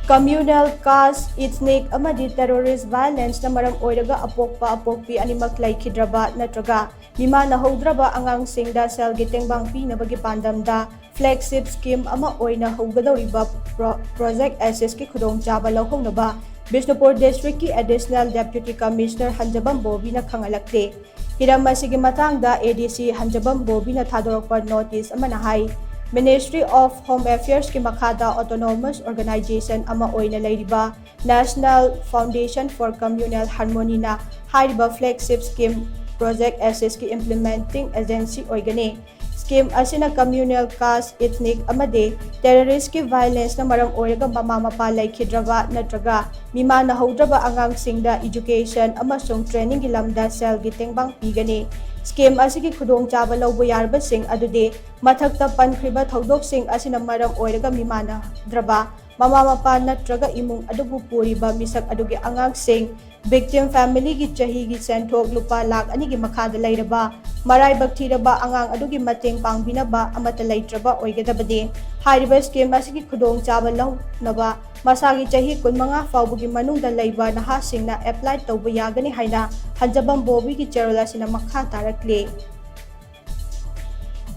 Communal, caste, ethnic, amadi terrorist violence na maram oiraga apokpa-apokpi animak leikhidraba natraga Meemanahoudraba Angang singda shel gi Tengbang pinabagi pandamda flagship scheme ama oina hougadouriba project access ki khudongchaba louhouhanaba Bishnupur District ki additional deputy commissioner Hanjabam na khanghallakli hiram asigi matangda ADC Hanjabam na thadorokpa notice ama nahay Ministry of Home Affairs ki makhada autonomous organization ama oina leiriba National Foundation for Communal Harmony na hariba flagship scheme project access ki implementing agency oigani scheme asina communal, caste, ethnic amadi terrorist ki violence na maram oiraga mamamapa leikhidraba natraga Meemanahoudraba Angang singda education amasung training gi lamda shel gi Tengbang pigani scheme asigi khudongchaba lawba yarba sing adude mathakta pankhriba thodok-sing asina maram oiraga Meemanahoudraba mamamapa natraga imung adubu puriba misak adugi angang sing victim family gi chahi gi senthok lupa lakh ani gi makhada leiraba marai bakthiraba angang adugi mateng pangbinaba amata leitraba oigadabadi hariba scheme asigi khudongchaba lawnaba masagi chahi 15 faubugi manungda leiba nahasingna apply tawba yagani haina Hanjabam gi cherola sina makha tarakli